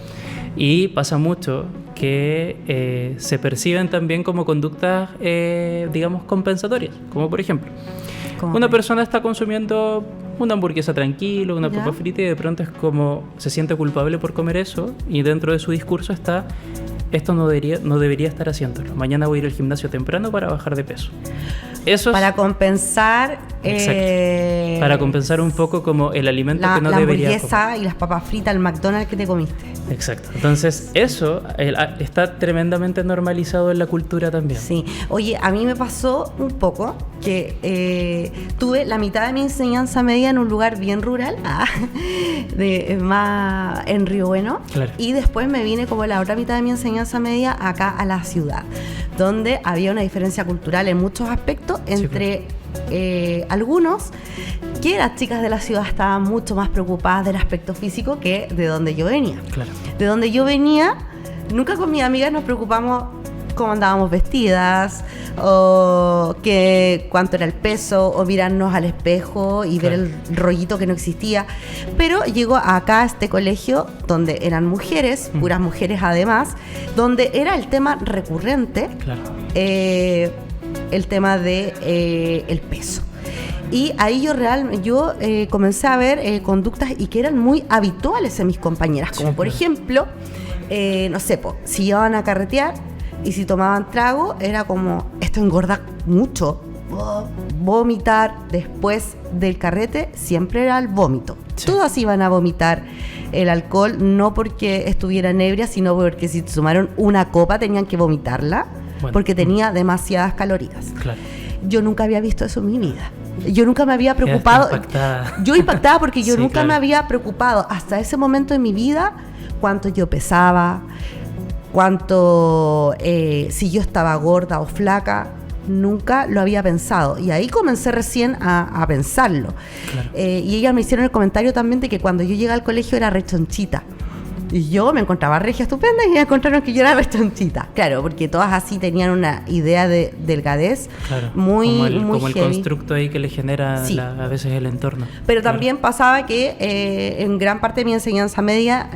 Y pasa mucho que se perciben también como conductas, digamos, compensatorias. Como por ejemplo, una persona está consumiendo una hamburguesa tranquilo, una papa frita, y de pronto es como se siente culpable por comer eso, y dentro de su discurso está esto no debería estar haciéndolo. Mañana voy a ir al gimnasio temprano para bajar de peso. Eso para compensar para compensar un poco como el alimento que no debería comer. La hamburguesa y las papas fritas, el McDonald's que te comiste. Exacto. Entonces eso está tremendamente normalizado en la cultura también. Sí. Oye, a mí me pasó un poco que tuve la mitad de mi enseñanza media en un lugar bien rural, más en Río Bueno, claro. Y después me vine como la otra mitad de mi enseñanza media acá a la ciudad, donde había una diferencia cultural en muchos aspectos entre algunos, que las chicas de la ciudad estaban mucho más preocupadas del aspecto físico que de donde yo venía. Claro. De donde yo venía, nunca con mis amigas nos preocupamos cómo andábamos vestidas, o cuánto era el peso, o mirarnos al espejo y ver el rollito que no existía. Pero llegó acá a este colegio donde eran mujeres, puras mujeres además, donde era el tema recurrente, claro. El tema de el peso. Y ahí yo comencé a ver conductas y que eran muy habituales en mis compañeras, como por ejemplo, no sé, si iban a carretear y si tomaban trago, era como, esto engorda mucho. Vomitar después del carrete siempre era el vómito. Sí. Todas iban a vomitar el alcohol, no porque estuvieran ebrias, sino porque si tomaron una copa tenían que vomitarla, porque tenía demasiadas calorías. Claro. Yo nunca había visto eso en mi vida. Yo nunca me había preocupado. Yo impactada porque yo nunca me había preocupado hasta ese momento en mi vida cuánto yo pesaba, si yo estaba gorda o flaca. Nunca lo había pensado. Y ahí comencé recién a pensarlo. Claro. Y ellas me hicieron el comentario también de que cuando yo llegué al colegio era rechonchita. Y yo me encontraba regia estupenda y me encontraron que yo era rechonchita. Claro, porque todas así tenían una idea de delgadez, claro, muy como el heavy. Constructo ahí que le genera a veces el entorno. Pero también pasaba que en gran parte de mi enseñanza media,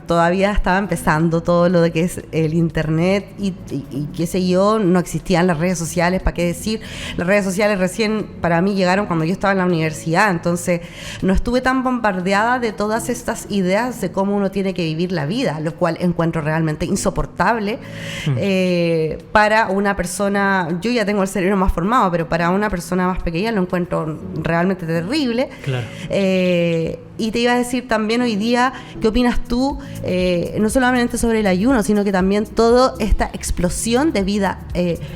todavía estaba empezando todo lo de que es el internet y qué sé yo, no existían las redes sociales, ¿para qué decir? Las redes sociales recién para mí llegaron cuando yo estaba en la universidad, entonces no estuve tan bombardeada de todas estas ideas de cómo uno tiene que vivir la vida, lo cual encuentro realmente insoportable para una persona. Yo ya tengo el cerebro más formado, pero para una persona más pequeña lo encuentro realmente terrible. Claro. Y te iba a decir también hoy día, ¿qué opinas tú? No solamente sobre el ayuno, sino que también toda esta explosión de vida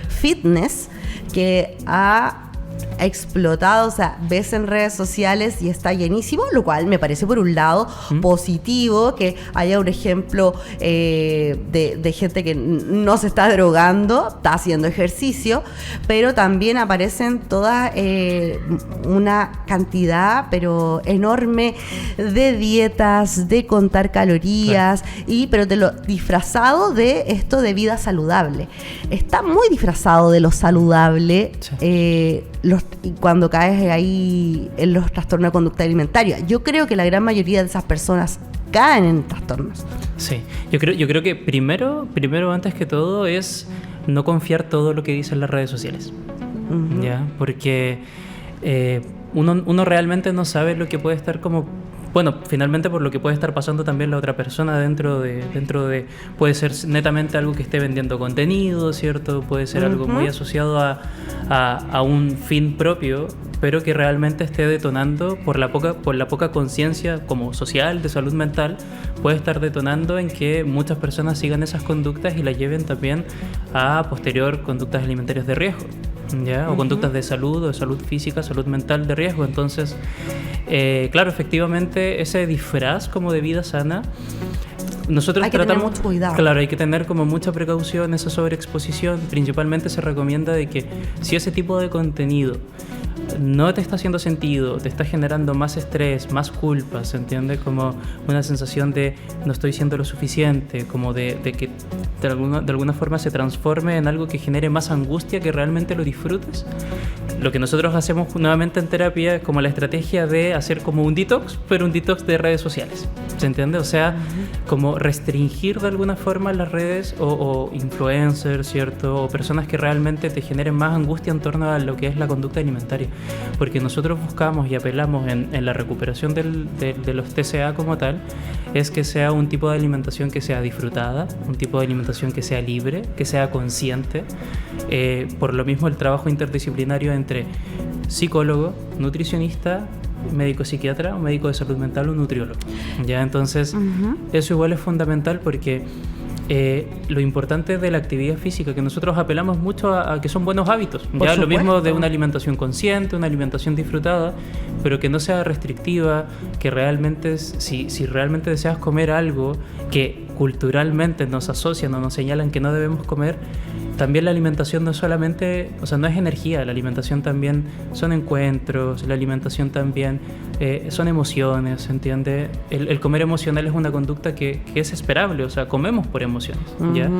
fitness que ha explotado, o sea, ves en redes sociales y está llenísimo, lo cual me parece por un lado positivo, que haya un ejemplo de gente que no se está drogando, está haciendo ejercicio, pero también aparecen toda una cantidad pero enorme de dietas, de contar calorías, claro. Pero de lo disfrazado de esto de vida saludable. Está muy disfrazado de lo saludable, sí. Cuando caes ahí en los trastornos de conducta alimentaria. Yo creo que la gran mayoría de esas personas caen en trastornos. Sí, yo creo que primero antes que todo es no confiar todo lo que dicen las redes sociales. Uh-huh. ¿Ya? Porque uno realmente no sabe lo que puede estar como... Bueno, finalmente por lo que puede estar pasando también la otra persona dentro de puede ser netamente algo que esté vendiendo contenido, ¿cierto? Puede ser algo muy asociado a un fin propio, pero que realmente esté detonando por la poca conciencia como social de salud mental, puede estar detonando en que muchas personas sigan esas conductas y las lleven también a posterior conductas alimentarias de riesgo. ¿Ya? O conductas de salud o de salud física, salud mental de riesgo. Entonces, claro, efectivamente, ese disfraz como de vida sana, nosotros hay que tener mucho cuidado. Claro, hay que tener como mucha precaución, esa sobreexposición. Principalmente se recomienda de que si ese tipo de contenido no te está haciendo sentido, te está generando más estrés, más culpa, ¿se entiende? Como una sensación de no estoy siendo lo suficiente, como de que de alguna forma se transforme en algo que genere más angustia que realmente lo disfrutes. Lo que nosotros hacemos nuevamente en terapia es como la estrategia de hacer como un detox, pero un detox de redes sociales, ¿se entiende? O sea, como restringir de alguna forma las redes o influencers, ¿cierto? O personas que realmente te generen más angustia en torno a lo que es la conducta alimentaria. porque nosotros buscamos y apelamos en la recuperación de los TCA como tal, es que sea un tipo de alimentación que sea disfrutada, un tipo de alimentación que sea libre, que sea consciente. Por lo mismo el trabajo interdisciplinario entre psicólogo, nutricionista, médico psiquiatra, un médico de salud mental o un nutriólogo. ¿Ya? Entonces, eso igual es fundamental porque lo importante de la actividad física, que nosotros apelamos mucho a que son buenos hábitos. Ya lo mismo de una alimentación consciente, una alimentación disfrutada, pero que no sea restrictiva, que realmente, si realmente deseas comer algo que culturalmente nos asocian o nos señalan que no debemos comer, también la alimentación no es solamente, o sea, no es energía, la alimentación también son encuentros, la alimentación también son emociones, ¿se entiende? El comer emocional es una conducta que es esperable, o sea, comemos por emociones, ¿ya?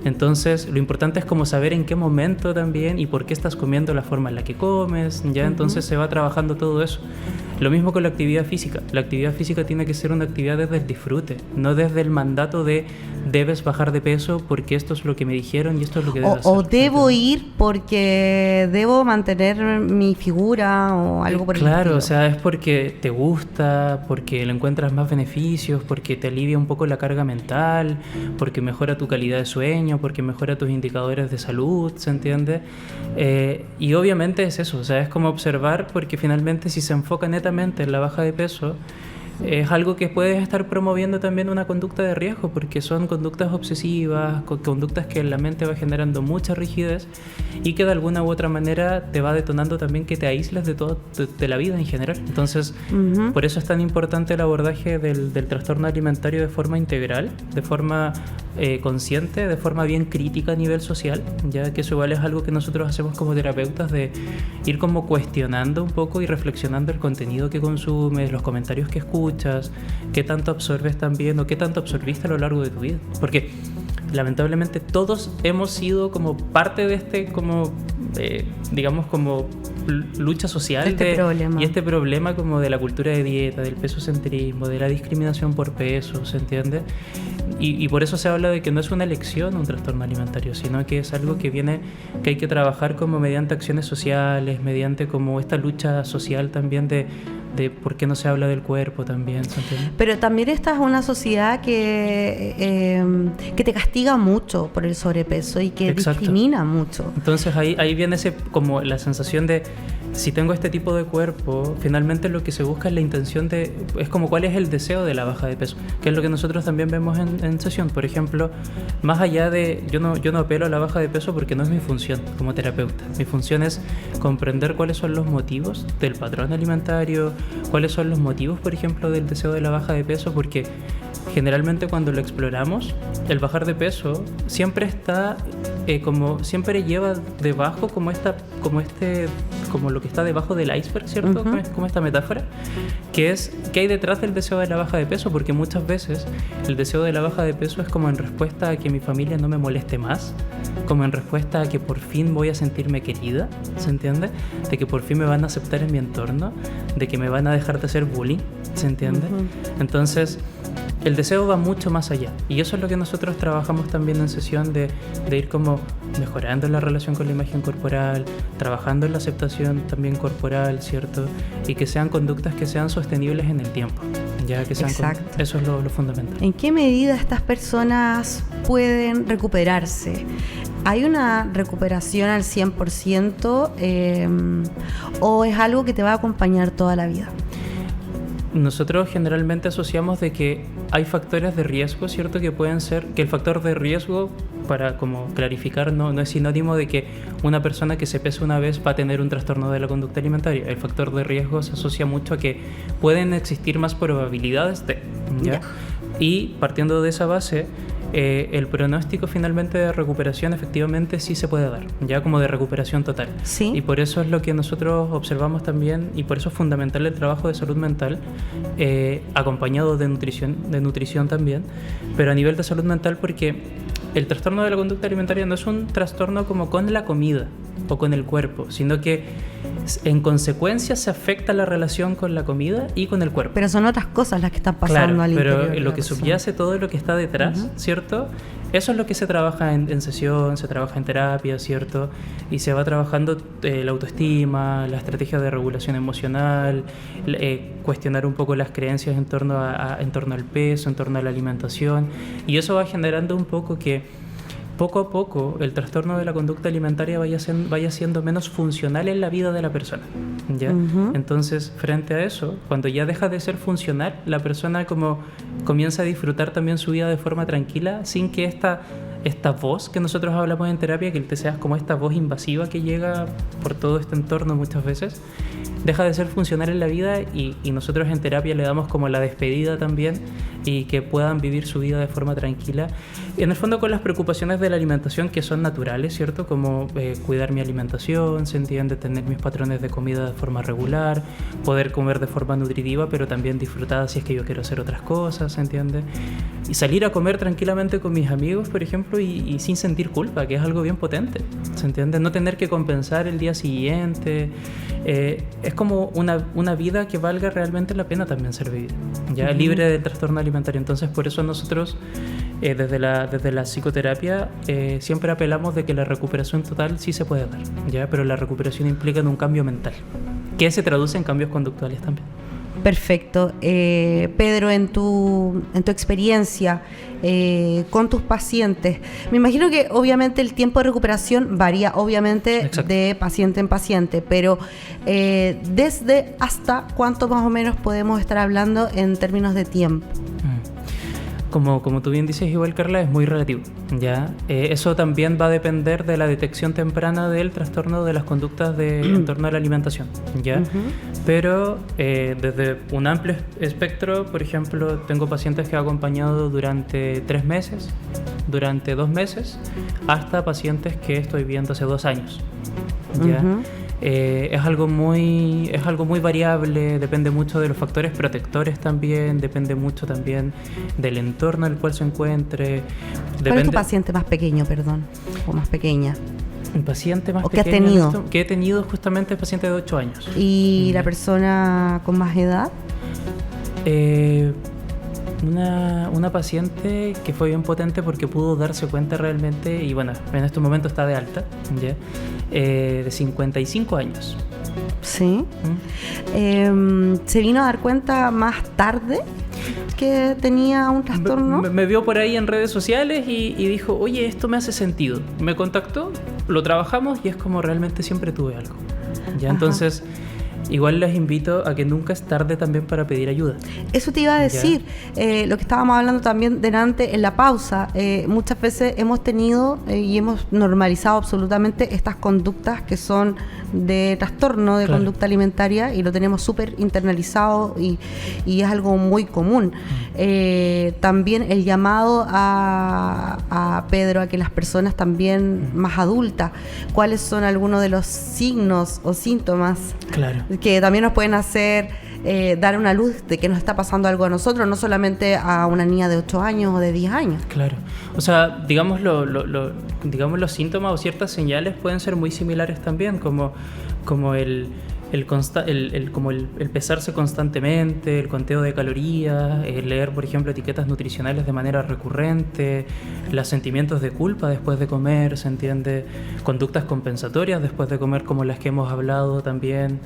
Entonces, lo importante es como saber en qué momento también y por qué estás comiendo, la forma en la que comes, ¿ya? Entonces se va trabajando todo eso. Lo mismo con la actividad física. La actividad física tiene que ser una actividad desde el disfrute, no desde el mandato de debes bajar de peso porque esto es lo que me dijeron y esto es lo que debo hacer. O debo ir porque debo mantener mi figura o algo por el estilo. Claro, o sea, es porque te gusta, porque le encuentras más beneficios, porque te alivia un poco la carga mental, porque mejora tu calidad de sueño, porque mejora tus indicadores de salud, ¿se entiende? Y obviamente es eso, o sea, es como observar, porque finalmente si se enfoca netamente en la baja de peso, es algo que puedes estar promoviendo también una conducta de riesgo, porque son conductas obsesivas, conductas que en la mente va generando mucha rigidez y que de alguna u otra manera te va detonando también que te aísles de todo, de la vida en general. Entonces, por eso es tan importante el abordaje del trastorno alimentario de forma integral, de forma consciente, de forma bien crítica a nivel social, ya que eso igual es algo que nosotros hacemos como terapeutas, de ir como cuestionando un poco y reflexionando el contenido que consumes, los comentarios que escuchas, qué tanto absorbes también o qué tanto absorbiste a lo largo de tu vida, porque lamentablemente todos hemos sido como parte de este como digamos como lucha social y este problema como de la cultura de dieta, del pesocentrismo, de la discriminación por peso, ¿se entiende? Y por eso se habla de que no es una elección un trastorno alimentario, sino que es algo que hay que trabajar como mediante acciones sociales, mediante como esta lucha social también de por qué no se habla del cuerpo también, ¿se entiende? Pero también esta es una sociedad que te castiga mucho por el sobrepeso y que discrimina mucho. Entonces ahí viene como la sensación de, si tengo este tipo de cuerpo, finalmente lo que se busca es la intención es como cuál es el deseo de la baja de peso, que es lo que nosotros también vemos en sesión. Por ejemplo, más allá de, yo no apelo a la baja de peso porque no es mi función como terapeuta. Mi función es comprender cuáles son los motivos del patrón alimentario, cuáles son los motivos, por ejemplo, del deseo de la baja de peso, porque generalmente cuando lo exploramos, el bajar de peso siempre está siempre lleva debajo como lo que está debajo del iceberg, ¿cierto? Como esta metáfora, que es ¿qué hay detrás del deseo de la baja de peso? Porque muchas veces el deseo de la baja de peso es como en respuesta a que mi familia no me moleste más, como en respuesta a que por fin voy a sentirme querida, ¿se entiende? De que por fin me van a aceptar en mi entorno, de que me van a dejar de hacer bullying, ¿se entiende? Entonces, el deseo va mucho más allá, y eso es lo que nosotros trabajamos también en sesión, de ir como mejorando la relación con la imagen corporal, trabajando en la aceptación también corporal, ¿cierto? Y que sean conductas que sean sostenibles en el tiempo, ya que sean eso es lo fundamental. ¿En qué medida estas personas pueden recuperarse? ¿Hay una recuperación al 100% o es algo que te va a acompañar toda la vida? Nosotros generalmente asociamos de que hay factores de riesgo, ¿cierto? Que pueden ser, que el factor de riesgo, para como clarificar, no es sinónimo de que una persona que se pese una vez va a tener un trastorno de la conducta alimentaria. El factor de riesgo se asocia mucho a que pueden existir más probabilidades de, ¿ya? Y partiendo de esa base, el pronóstico finalmente de recuperación efectivamente sí se puede dar, ya como de recuperación total. ¿Sí? Y por eso es lo que nosotros observamos también, y por eso es fundamental el trabajo de salud mental, acompañado de nutrición también, pero a nivel de salud mental, porque el trastorno de la conducta alimentaria no es un trastorno como con la comida o con el cuerpo, sino que en consecuencia se afecta la relación con la comida y con el cuerpo. Pero son otras cosas las que están pasando al interior. Pero lo que subyace todo lo que está detrás, ¿cierto? Eso es lo que se trabaja en sesión, se trabaja en terapia, ¿cierto? Y se va trabajando la autoestima, la estrategia de regulación emocional, cuestionar un poco las creencias en torno al peso, en torno a la alimentación. Y eso va generando un poco que poco a poco el trastorno de la conducta alimentaria vaya siendo menos funcional en la vida de la persona, ¿ya? Entonces, frente a eso, cuando ya deja de ser funcional, la persona como comienza a disfrutar también su vida de forma tranquila, sin que esta voz que nosotros hablamos en terapia, que te seas como esta voz invasiva que llega por todo este entorno muchas veces, deja de ser funcional en la vida y nosotros en terapia le damos como la despedida también y que puedan vivir su vida de forma tranquila. Y en el fondo con las preocupaciones de la alimentación que son naturales, ¿cierto? Como cuidar mi alimentación, se entiende, tener mis patrones de comida de forma regular, poder comer de forma nutritiva, pero también disfrutada si es que yo quiero hacer otras cosas, ¿se entiende? Y salir a comer tranquilamente con mis amigos, por ejemplo, y sin sentir culpa, que es algo bien potente, ¿se entiende? No tener que compensar el día siguiente. Es como una vida que valga realmente la pena también ser vivida, ya libre del trastorno alimentario. Entonces, por eso nosotros desde la psicoterapia siempre apelamos de que la recuperación total sí se puede dar, ya, pero la recuperación implica en un cambio mental, que se traduce en cambios conductuales también. Perfecto. Pedro, en tu experiencia con tus pacientes, me imagino que obviamente el tiempo de recuperación varía obviamente Exacto. de paciente en paciente, pero ¿desde hasta cuánto más o menos podemos estar hablando en términos de tiempo? Como tú bien dices, igual Carla, es muy relativo, ¿ya? Eso también va a depender de la detección temprana del trastorno de las conductas en torno a la alimentación, ¿ya? Pero desde un amplio espectro, por ejemplo, tengo pacientes que he acompañado durante 3 meses, durante 2 meses, hasta pacientes que estoy viendo hace 2 años, ¿ya? Es algo muy variable, depende mucho de los factores protectores también, depende mucho también del entorno en el cual se encuentre. ¿Cuál es tu paciente más pequeño, perdón? O más pequeña. Un paciente más pequeño. ¿Qué has tenido? Que he tenido justamente el paciente de 8 años. ¿Y la persona con más edad? Una paciente que fue bien potente porque pudo darse cuenta realmente, y bueno, en este momento está de alta, ¿ya? De 55 años. Sí. ¿Se vino a dar cuenta más tarde que tenía un trastorno? Me vio por ahí en redes sociales y dijo, oye, esto me hace sentido. Me contactó, lo trabajamos y es como realmente siempre tuve algo. ¿Ya? Entonces, igual les invito a que nunca es tarde también para pedir ayuda. Eso te iba a decir, lo que estábamos hablando también delante en la pausa. Muchas veces hemos tenido y hemos normalizado absolutamente estas conductas que son de trastorno de conducta alimentaria y lo tenemos súper internalizado y es algo muy común. También el llamado a Pedro a que las personas también más adultas, ¿cuáles son algunos de los signos o síntomas que también nos pueden hacer dar una luz de que nos está pasando algo a nosotros, no solamente a una niña de 8 años o de 10 años? Claro, o sea, digamos los síntomas o ciertas señales pueden ser muy similares también, como el pesarse constantemente, el conteo de calorías, leer, por ejemplo, etiquetas nutricionales de manera recurrente, los sentimientos de culpa después de comer, ¿se entiende? Conductas compensatorias después de comer, como las que hemos hablado también.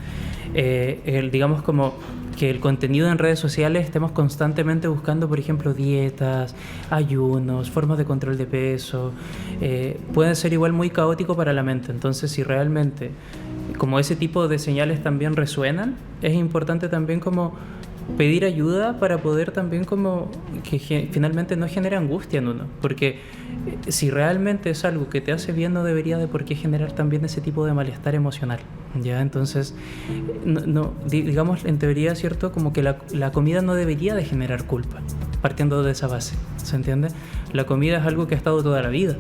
Digamos como que el contenido en redes sociales estemos constantemente buscando, por ejemplo, dietas, ayunos, formas de control de peso, pueden ser igual muy caótico para la mente. Entonces, si realmente como ese tipo de señales también resuenan, es importante también como pedir ayuda para poder también como que finalmente no genere angustia en uno, porque si realmente es algo que te hace bien, no debería de por qué generar también ese tipo de malestar emocional, ¿ya? Entonces, digamos, en teoría, ¿cierto? Como que la comida no debería de generar culpa, partiendo de esa base, ¿se entiende? La comida es algo que ha estado toda la vida,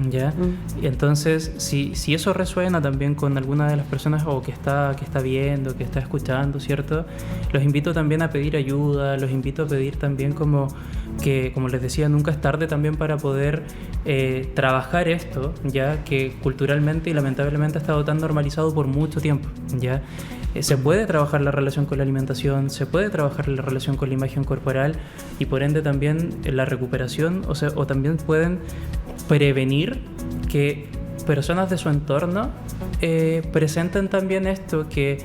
¿ya? Y entonces, si eso resuena también con alguna de las personas o que está viendo, que está escuchando, ¿cierto? Los invito también a pedir ayuda, los invito a pedir también como les decía, nunca es tarde también para poder trabajar esto, ya que culturalmente y lamentablemente ha estado tan normalizado por mucho tiempo, ¿ya? Se puede trabajar la relación con la alimentación, se puede trabajar la relación con la imagen corporal y por ende también la recuperación, o también pueden prevenir que personas de su entorno presenten también esto que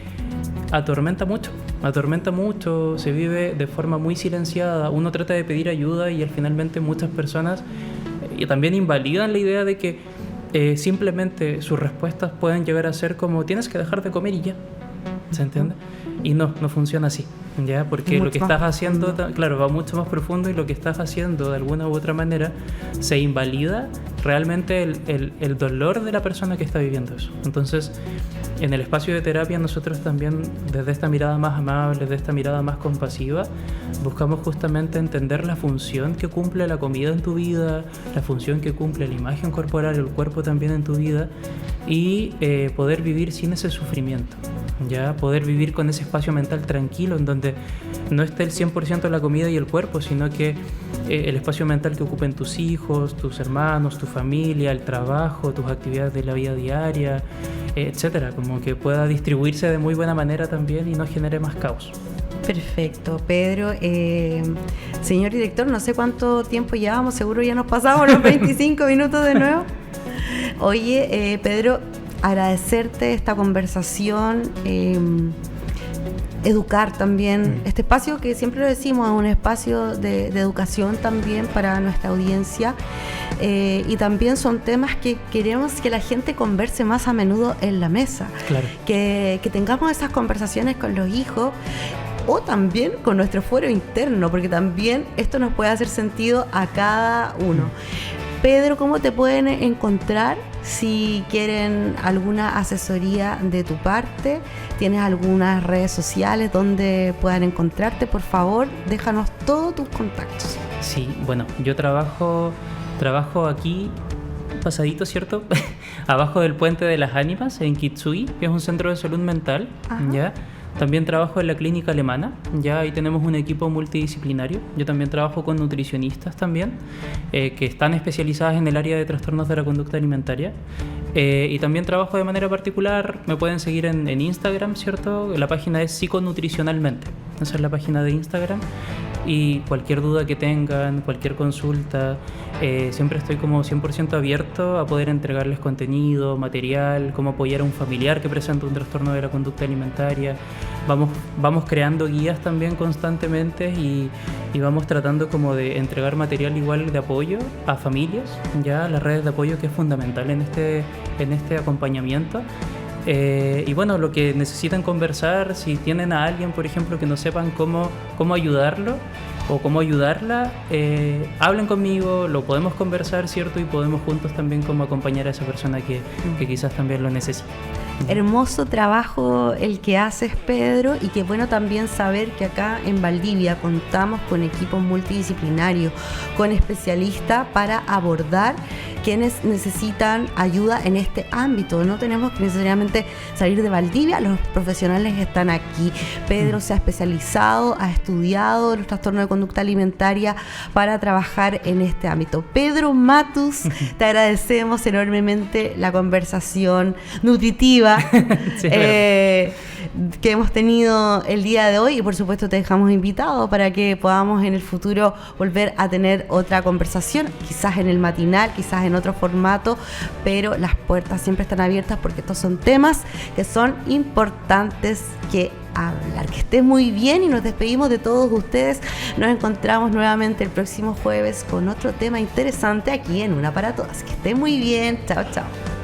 atormenta mucho, se vive de forma muy silenciada, uno trata de pedir ayuda y finalmente muchas personas también invalidan la idea de que simplemente sus respuestas pueden llegar a ser como tienes que dejar de comer y ya, ¿se entiende? Y no funciona así, ¿ya? Porque lo que estás haciendo, claro, va mucho más profundo y lo que estás haciendo de alguna u otra manera se invalida realmente el dolor de la persona que está viviendo eso. Entonces, en el espacio de terapia nosotros también, desde esta mirada más amable, desde esta mirada más compasiva, buscamos justamente entender la función que cumple la comida en tu vida, la función que cumple la imagen corporal, el cuerpo también en tu vida, y poder vivir sin ese sufrimiento, ya poder vivir con ese espacio mental tranquilo en donde no esté el 100% la comida y el cuerpo, sino que el espacio mental que ocupen tus hijos, tus hermanos, tu familia, el trabajo, tus actividades de la vida diaria, etcétera, como que pueda distribuirse de muy buena manera también y no genere más caos. Perfecto, Pedro. Señor director, no sé cuánto tiempo llevamos, seguro ya nos pasamos los 25 minutos de nuevo. Oye, Pedro, agradecerte esta conversación, educar también. Este espacio que siempre lo decimos es un espacio de educación también para nuestra audiencia, y también son temas que queremos que la gente converse más a menudo en la mesa. Claro. Que tengamos esas conversaciones con los hijos o también con nuestro fuero interno, porque también esto nos puede hacer sentido a cada uno. Pedro, ¿cómo te pueden encontrar si quieren alguna asesoría de tu parte? ¿Tienes algunas redes sociales donde puedan encontrarte? Por favor, déjanos todos tus contactos. Sí, bueno, yo trabajo aquí pasadito, ¿cierto? Abajo del Puente de las Ánimas, en Kitsui, que es un centro de salud mental. ¿Ya? También trabajo en la clínica alemana, ya ahí tenemos un equipo multidisciplinario. Yo también trabajo con nutricionistas también, que están especializadas en el área de trastornos de la conducta alimentaria. Y también trabajo de manera particular, me pueden seguir en Instagram, ¿cierto? La página es psiconutricionalmente, esa es la página de Instagram. Y cualquier duda que tengan, cualquier consulta, siempre estoy como 100% abierto a poder entregarles contenido, material, cómo apoyar a un familiar que presenta un trastorno de la conducta alimentaria. Vamos creando guías también constantemente y vamos tratando como de entregar material igual de apoyo a familias, ya las redes de apoyo que es fundamental en este acompañamiento. Y bueno, lo que necesitan conversar, si tienen a alguien, por ejemplo, que no sepan cómo ayudarlo o cómo ayudarla, hablen conmigo, lo podemos conversar, ¿cierto? Y podemos juntos también como acompañar a esa persona que quizás también lo necesita. Hermoso trabajo el que haces, Pedro, y qué bueno también saber que acá en Valdivia contamos con equipos multidisciplinarios, con especialistas para abordar quienes necesitan ayuda en este ámbito. No tenemos que necesariamente salir de Valdivia, los profesionales están aquí. Pedro se ha especializado, ha estudiado los trastornos de conducta alimentaria para trabajar en este ámbito. Pedro Matus, te agradecemos enormemente la conversación nutritiva sí, que hemos tenido el día de hoy, y por supuesto te dejamos invitado para que podamos en el futuro volver a tener otra conversación, quizás en el matinal, quizás en otro formato, pero las puertas siempre están abiertas porque estos son temas que son importantes que hablar. Que estés muy bien y nos despedimos de todos ustedes. Nos encontramos nuevamente el próximo jueves con otro tema interesante aquí en Una para Todas. Que estés muy bien. Chao, chao.